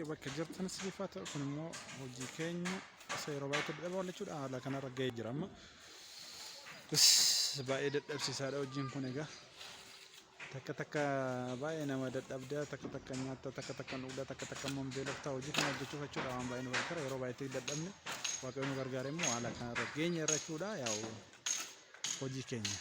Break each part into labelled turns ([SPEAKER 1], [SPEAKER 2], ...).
[SPEAKER 1] bakka jirtan sifata kun immoo hojii keenya seeroo baay'ee dadhabaa jechuudha. Haala kanarra ga'ee jira amma. Baay'ee dadhabsiisaadha hojiin kun egaa. Takka baay'ee nama dadhabdaa takka nyaata takka dhugda takka mombeeloftaa hojii kana hojjechuuf jechuudha waan baay'ee nu gargaara yeroo baay'ee dadhabne waaqayyo nu gargaare immoo haala kanarra geenye irra jechuudha yaa'u hojii keenya.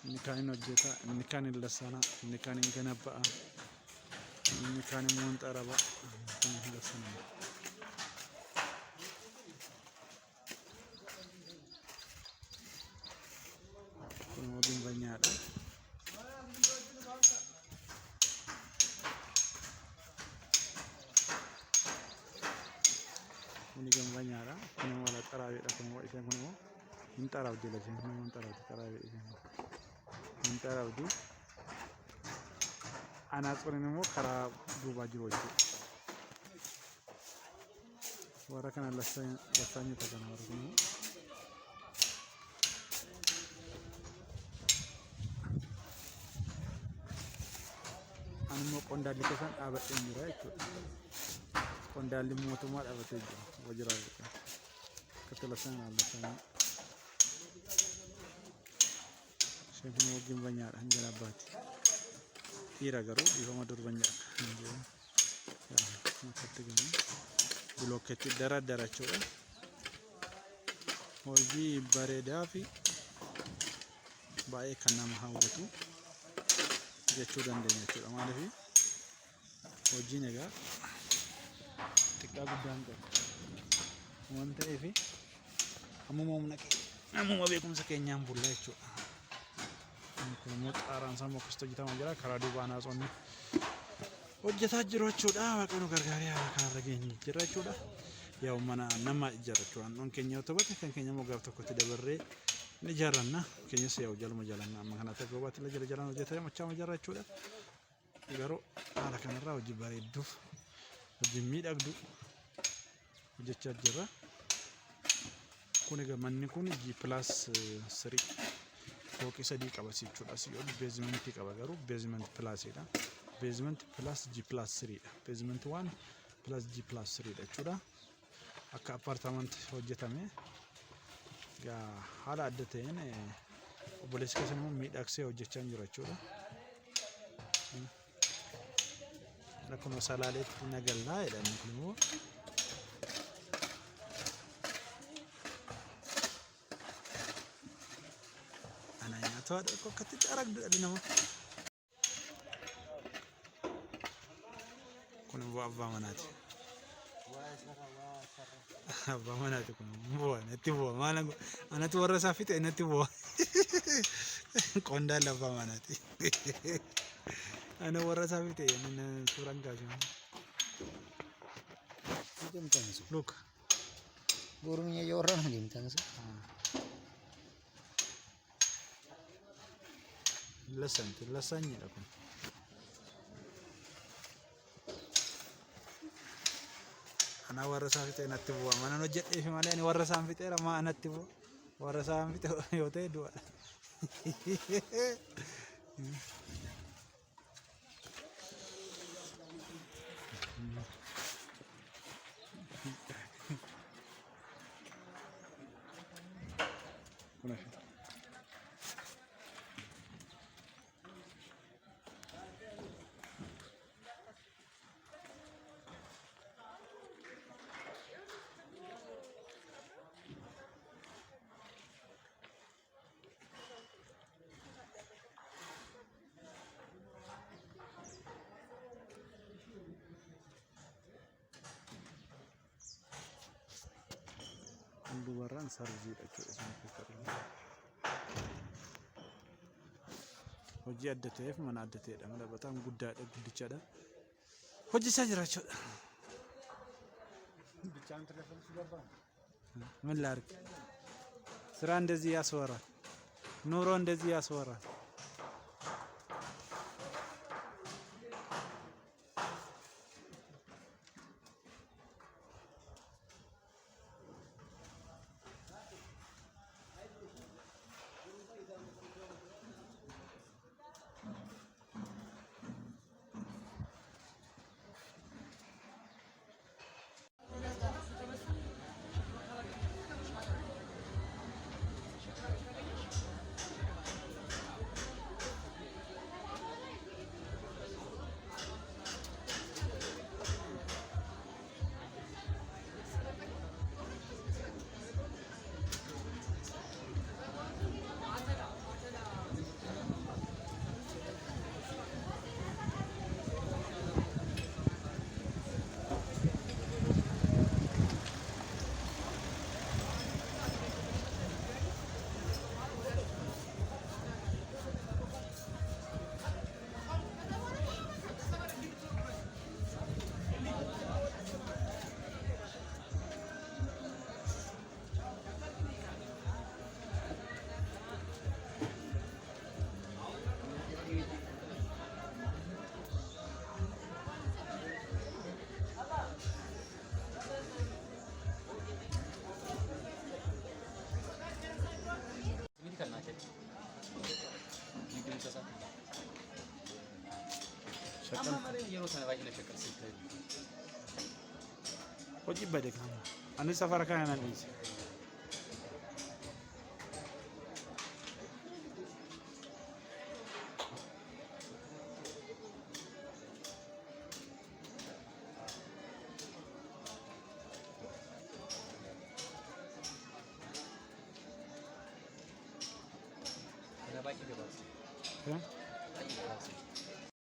[SPEAKER 1] Nikahin hojjeta, nikahin illasana, nikahin ganabba'a, nikahin immoo xaraba, nikahin illasana. Kun waliin banyaadha. Kun banyaadha. Kun wala xarabeedha. Kun waa isaan kun immoo hin xarabdi lafeen kun immoo xarabeedha isaan. Intarabdu anak orang ini kara dua baju itu. Warna kan lasanya tak kan warna ini. Anu mau kondali kesan abad ini itu. Kondali mau tomat abad itu wajar itu. Ketelasan lasanya. Saya mau banyak hanya abad. Ira garu di rumah dur banyak. Ya, macam tu kan. Bloket darah coba. Hoji baredafi. Baik karena mahal itu. Dia curan dia curan mana sih? Hoji ni kan. Tikar gudang tu. Mantap ni. Kamu mau nak? Kamu mau bekum sekenyang bulan itu. Kumut aran sama kusto jita manjara kara dubana sonni hojjeta jiro chuda waqanu gargaari ala kana rageenyi jira chuda yaw mana nama jara chuan non kenya tobate kan kenya mo gafto ko tidabarre ni jaranna kenya se yaw jalma jalanna amma kana ta gobati la jara jalan hojjeta macha ma jara chuda igaro ala kana ra hojji bareeddu hojji miidhagdu hojjecha jira kuniga manni kun G+3 Focus di kabasi chuda si od basement kabagaru basement plus ida basement plus G+3 basement 1 plus G+3 da chuda akka apartment hojjetame ga hala addateen obolees kasamo miidhagse hojjechaan jira chuda lakono salaaleet nagalla edhan kunoo Tuh ada kok ketik arak di nama. Kuna abba manati. Abba manati kuna buah nanti buah mana anak tu orang safit nanti buah. Kondal abba manati. Anak orang safit mana surang kasih. Look.
[SPEAKER 2] Burungnya orang ni tangan.
[SPEAKER 1] Lasanya aku. Anak warasa kita nanti buat mana no jet mana ni warasa kita ramah nanti buat warasa kita yote dua. Luaran sarji aja sampai kerja. Hoji ada tef mana ada tef, mana batang gudda ada guddicha ada. Hoji saja racu. Bicara telepon sudah bang. Melar. Seran dezi aswara. Nuron dezi aswara.
[SPEAKER 3] Amma malee yeroo sana baay'ee na shakkisiisa.
[SPEAKER 1] hojii bade kana. Ani safara kana nan dhiise.